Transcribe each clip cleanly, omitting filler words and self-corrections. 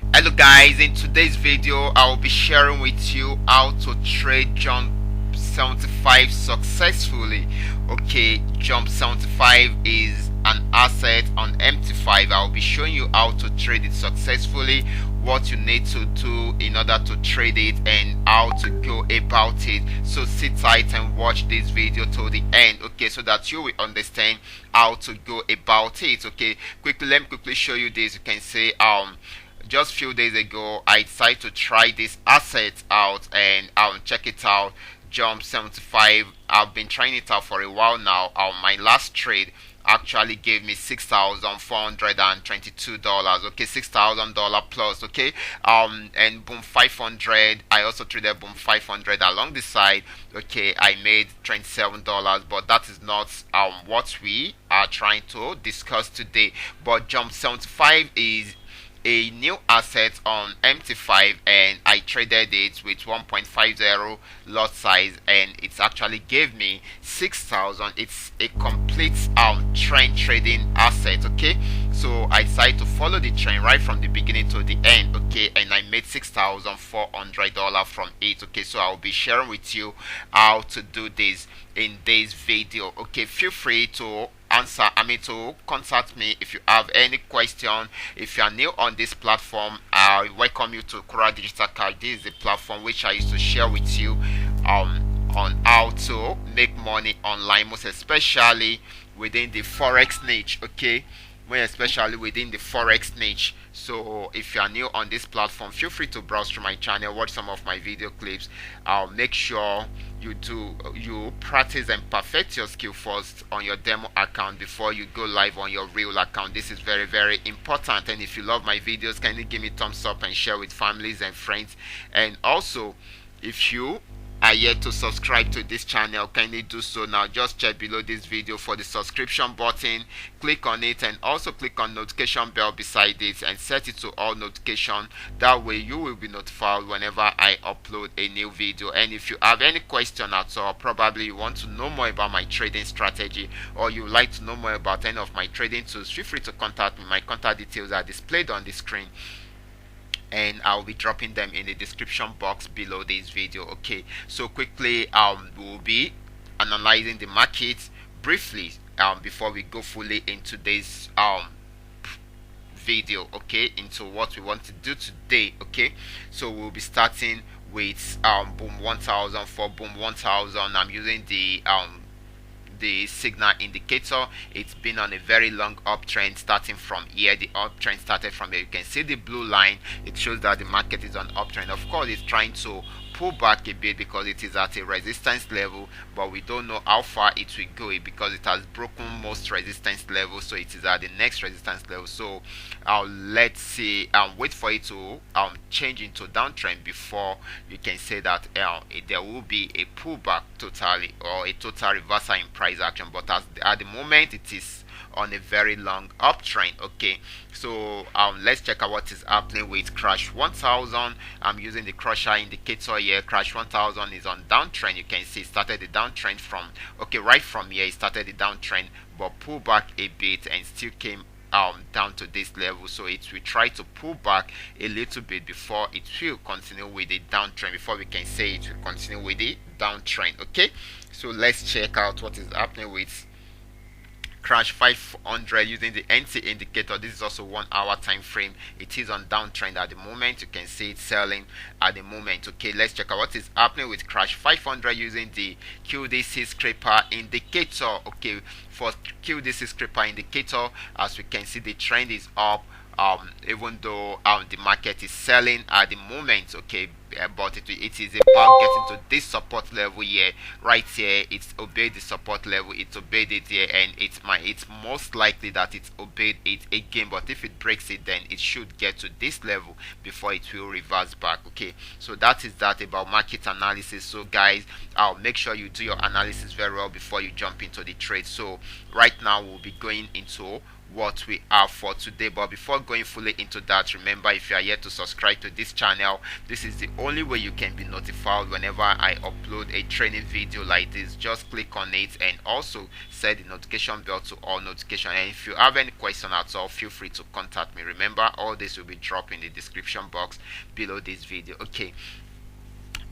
Hello guys, in today's video I'll be sharing with you how to trade jump 75 successfully. Okay, jump 75 is an asset on MT5. I'll be showing you how to trade it successfully, what you need to do in order to trade it, and how to go about it. So sit tight and watch this video to the end, okay, so that you will understand how to go about it. Okay, let me quickly show you this. You can see just few days ago I decided to try this asset out and check it out. Jump 75, I've been trying it out for a while now. My last trade actually gave me $6,422. Okay, $6,000 plus. Okay, and boom 500. I also traded boom 500 along the side. Okay, I made $27, but that is not what we are trying to discuss today. But jump 75 is a new asset on MT5, and I traded it with 1.50 lot size, and it actually gave me 6,000. It's a complete trend trading asset. Okay, so I decided to follow the trend right from the beginning to the end. Okay, and I made $6,400 from it. Okay, so I'll be sharing with you how to do this in this video. Okay, feel free to to contact me if you have any question. If you are new on this platform, I welcome you to Qora Digital Card. This is the platform which I used to share with you on how to make money online, most especially within the forex niche. Okay, especially within the forex niche. So if you are new on this platform, feel free to browse through my channel, watch some of my video clips. Make sure you practice and perfect your skill first on your demo account before you go live on your real account. This is very important. And if you love my videos, kindly give me thumbs up and share with families and friends. And also, if you are yet to subscribe to this channel, kindly do so now. Just check below this video for the subscription button, click on it, and also click on notification bell beside it and set it to all notification. That way you will be notified whenever I upload a new video. And if you have any question at all, probably you want to know more about my trading strategy, or you would like to know more about any of my trading tools, feel free to contact me. My contact details are displayed on the screen, and I'll be dropping them in the description box below this video. Okay, so quickly we'll be analyzing the market briefly before we go fully into this video, okay, into what we want to do today. Okay, so we'll be starting with boom 1000. For boom 1000, I'm using the signal indicator. It's been on a very long uptrend starting from here. The uptrend started from here. You can see the blue line. It shows that the market is on uptrend. Of course, it's trying to pull back a bit because it is at a resistance level, but we don't know how far it will go because it has broken most resistance levels, so it is at the next resistance level. So let's see, wait for it to change into downtrend before you can say that there will be a pullback totally, or a total reversal in price action. But at the moment it is on a very long uptrend. Okay, so let's check out what is happening with crash 1000. I'm using the crusher indicator here. Crash 1000 is on downtrend. You can see it started the downtrend from, okay, right from here it started the downtrend, but pull back a bit and still came down to this level. So it will try to pull back a little bit before it will continue with the downtrend, before we can say it will continue with the downtrend. Okay, so let's check out what is happening with crash 500 using the NT indicator. This is also 1 hour time frame. It is on downtrend at the moment. You can see it selling at the moment. Okay, let's check out what is happening with crash 500 using the QDC scraper indicator. Okay, for QDC scraper indicator, as we can see, the trend is up, even though the market is selling at the moment. Okay, but it is about getting to this support level here. Right here, it's obeyed the support level, it's obeyed it here, and it's most likely that it's obeyed it again. But if it breaks it, then it should get to this level before it will reverse back. Okay, so that is that about market analysis. So guys, make sure you do your analysis very well before you jump into the trade. So right now we'll be going into what we have for today. But before going fully into that, remember, if you are yet to subscribe to this channel, this is the only way you can be notified whenever I upload a training video like this. Just click on it and also set the notification bell to all notification. And if you have any question at all, feel free to contact me. Remember, all this will be dropped in the description box below this video. Okay,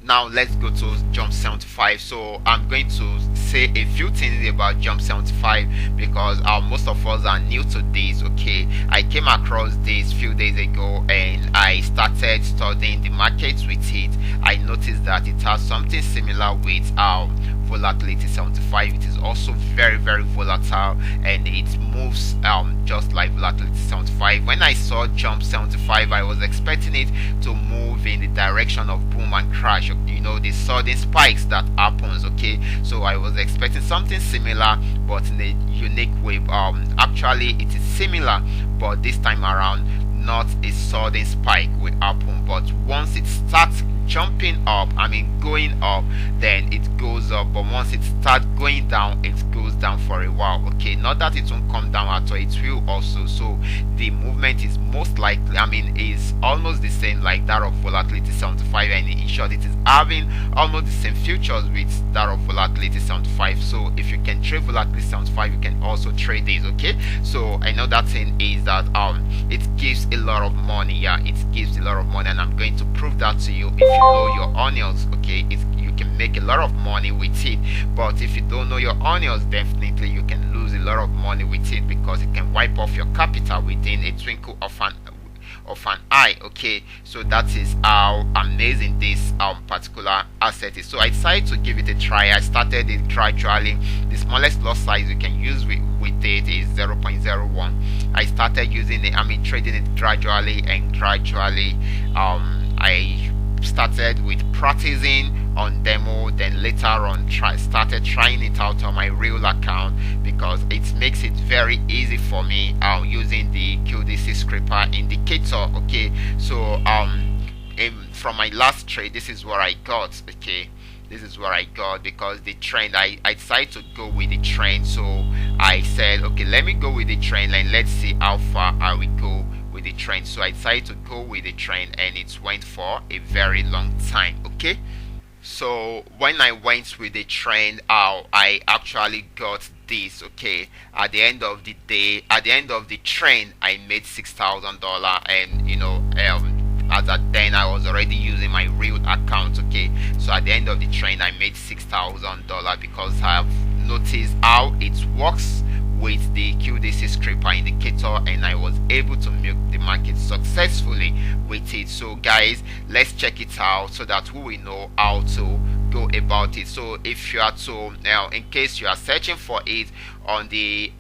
now let's go to jump 75. So I'm going to say a few things about jump 75 because most of us are new to this. Okay, I came across this few days ago and I started studying the markets with it. I noticed that it has something similar with volatility 75. It is also very volatile and it moves just like volatility 75. When I saw jump 75, I was expecting it to move in the direction of boom and crash, you know, the sudden spikes that happens. Okay, so I was expecting something similar but in a unique way. Actually it is similar, but this time around not a sudden spike will happen, but once it starts jumping up, I mean going up, then it goes up, but once it starts going down, it goes down for a while. Okay, not that it won't come down at all, it will also. So the movement is most likely, I mean, is almost the same like that of volatility 75, and in short it is having almost the same futures with that of volatility 75. So if you can trade volatility 75, you can also trade this. Okay, so another thing is that it gives a lot of money. Yeah, it gives a lot of money, and I'm going to prove that to you. If you know your onions, okay, you can make a lot of money with it. But if you don't know your onions, definitely you can lose a lot of money with it because it can wipe off your capital within a twinkle of an eye. Okay, so that is how amazing this particular asset is. So I decided to give it a try. I started it gradually. The smallest lot size you can use with it is 0.01. I started using it, I mean trading it gradually, and gradually I started with practicing on demo, then later on started trying it out on my real account because it makes it very easy for me using the QDC scraper indicator. Okay, so from my last trade, this is what I got. Okay, this is what I got because the trend, I decided to go with the trend. So I said, okay, let me go with the trend and let's see how far I will go with the trend. So I decided to go with the trend and it went for a very long time. Okay, so when I went with the trend, I actually got this. Okay, at the end of the day, at the end of the trend, I made $6,000, and you know, as at then I was already using my real account. Okay, so at the end of the trend I made $6,000 because I have noticed how it works with the QDC scraper indicator, and I was able to milk the market successfully with it. So guys, let's check it out so that we will know how to go about it. So if you are to now, in case you are searching for it on the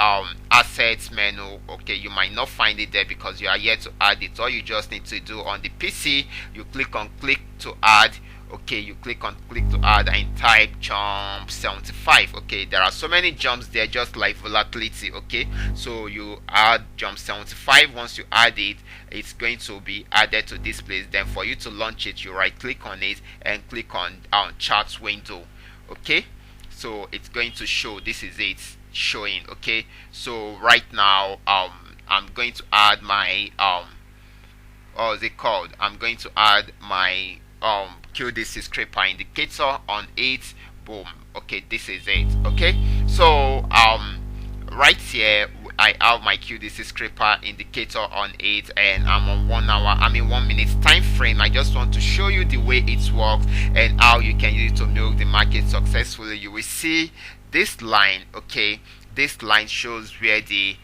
assets menu, okay, you might not find it there because you are yet to add it. All you just need to do on the PC, you click on click to add. Okay, you click on click to add and type jump 75. Okay, there are so many jumps there, just like volatility. Okay, so you add jump 75. Once you add it, it's going to be added to this place. Then for you to launch it, you right click on it and click on charts window. Okay, so it's going to show. This is it showing. Okay, so right now I'm going to add my what was it called, I'm going to add my QDC scraper indicator on it. Boom. Okay, this is it. Okay, so right here I have my QDC scraper indicator on it, and I'm on 1 hour, I mean 1 minute time frame. I just want to show you the way it works and how you can use it to milk the market successfully. You will see this line. Okay, this line shows where the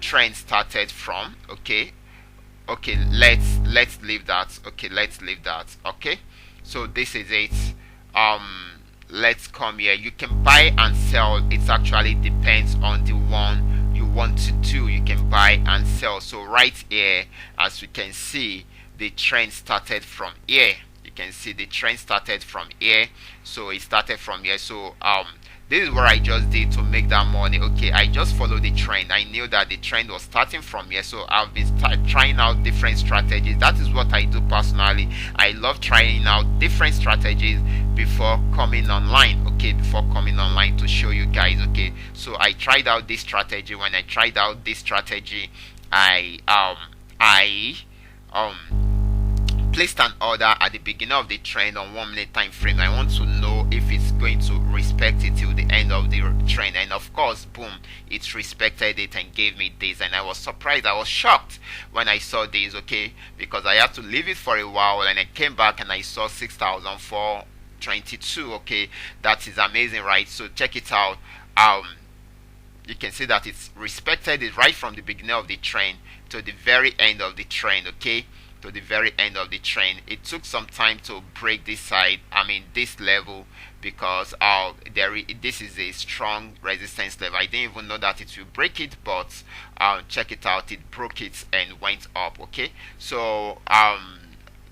trend started from. Okay, let's leave that. Okay, let's leave that. Okay, so this is it. Let's come here. You can buy and sell. It actually depends on the one you want to do. You can buy and sell. So right here, as you can see, the trend started from here. You can see the trend started from here. So it started from here. So this is what I just did to make that money. Okay, I just followed the trend. I knew that the trend was starting from here, so I've been trying out different strategies. That is what I do personally. I love trying out different strategies before coming online. Okay, before coming online to show you guys. Okay, so I tried out this strategy. When I tried out this strategy, I placed an order at the beginning of the trend on 1 minute time frame. I want to know if it's going to respect it till the end of the trend, and of course, boom, it respected it and gave me this. And I was surprised, I was shocked when I saw this. Okay, because I had to leave it for a while, and I came back and I saw 6,422. Okay, that is amazing, right? So check it out. You can see that it's respected it right from the beginning of the trend to the very end of the trend. Okay, to the very end of the trend. It took some time to break this side, this level, because this is a strong resistance level. I didn't even know that it will break it, but check it out, it broke it and went up. Okay, so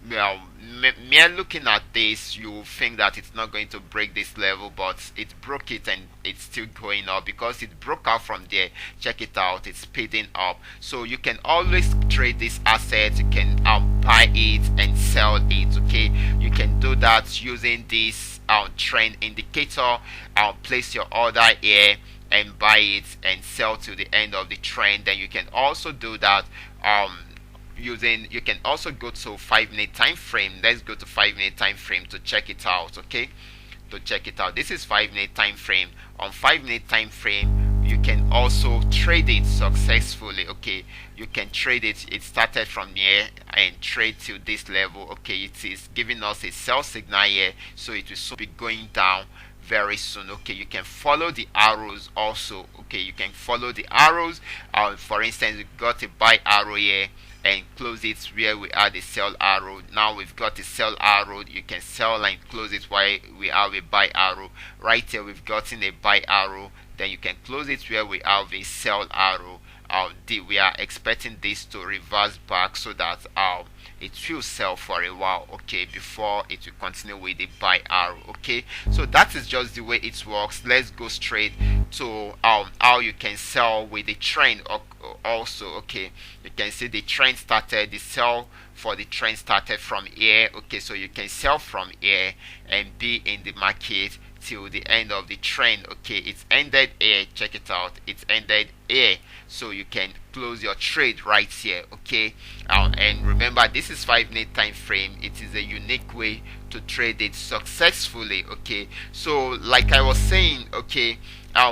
mere looking at this, you think that it's not going to break this level, but it broke it and it's still going up because it broke out from there. Check it out, it's speeding up. So you can always trade this asset. You can buy it and sell it. Okay, you can do that using this trend indicator. Place your order here and buy it and sell to the end of the trend. Then you can also do that you can also go to 5 minute time frame. Let's go to 5 minute time frame to check it out. Okay, to check it out, this is 5 minute time frame. On 5 minute time frame, you can also trade it successfully. Okay, you can trade it. It started from here and trade to this level. Okay, it is giving us a sell signal here, so it will soon be going down very soon. Okay, you can follow the arrows also. Okay, you can follow the arrows. For instance, we got a buy arrow here and close it where we are the sell arrow. Now we've got a sell arrow. You can sell and close it while we have a buy arrow. Right here we've gotten a buy arrow. Then you can close it where we have a sell arrow. We are expecting this to reverse back so that it will sell for a while, okay, before it will continue with the buy arrow. Okay, so that is just the way it works. Let's go straight to how you can sell with the trend also. Okay, you can see the trend started, the sell for the trend started from here. Okay, so you can sell from here and be in the market till the end of the trend. Okay, it's ended here. Check it out, it's ended here, so you can close your trade right here. Okay, and remember, this is 5 minute time frame. It is a unique way to trade it successfully. Okay, so like I was saying, okay,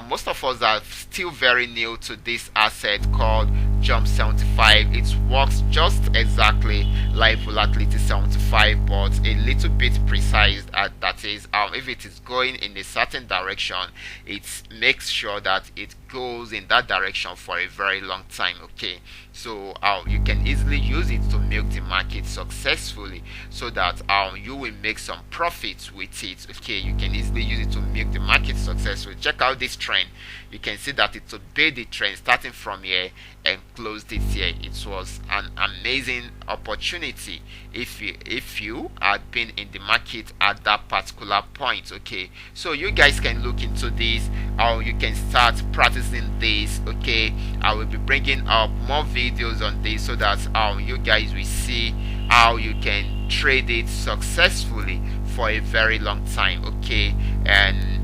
most of us are still very new to this asset called Jump 75. It works just exactly like Volatility 75, but a little bit precise. That is, if it is going in a certain direction, it makes sure that it goes in that direction for a very long time. Okay, so you can easily use it to milk the market successfully, so that you will make some profits with it. Okay, you can easily use it to milk the market successfully. Check out this trend. You can see that it obeyed the trend starting from here and closed it here. It was an amazing opportunity if you had been in the market at that particular point. Okay, so you guys can look into this, how you can start practicing this. Okay, I will be bringing up more videos on this so that you guys will see how you can trade it successfully for a very long time. Okay, and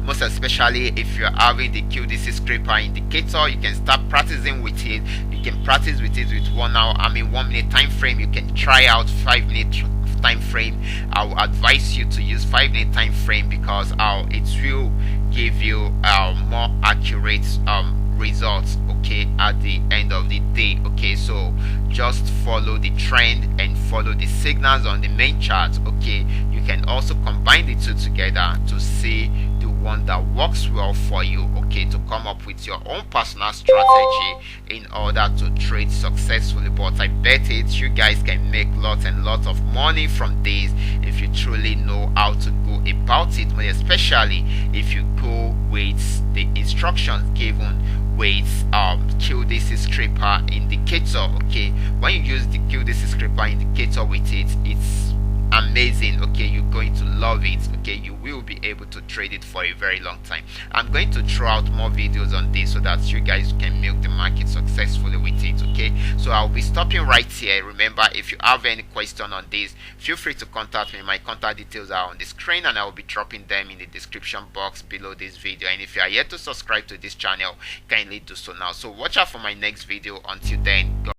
most especially if you're having the QDC scraper indicator, you can start practicing with it. You can practice with it with 1 hour 1 minute time frame. You can try out 5 minute time frame. I will advise you to use 5 minute time frame because it will give you more accurate results, okay, at the end of the day. Okay, so just follow the trend and follow the signals on the main chart. Okay, you can also combine the two together to see the one that works well for you. Okay, to come up with your own personal strategy in order to trade successfully. But I bet it you guys can make lots and lots of money from this if you truly know how to go about it, especially if you go with the instructions given with QDC scraper indicator. Okay, when you use the QDC scraper indicator with it, it's amazing. Okay, you're going to love it. Okay, you will be able to trade it for a very long time. I'm going to throw out more videos on this so that you guys can milk the market successfully with it. Okay, so I'll be stopping right here. Remember, if you have any question on this, feel free to contact me. My contact details are on the screen, and I will be dropping them in the description box below this video. And if you are yet to subscribe to this channel, kindly do so now. So watch out for my next video. Until then,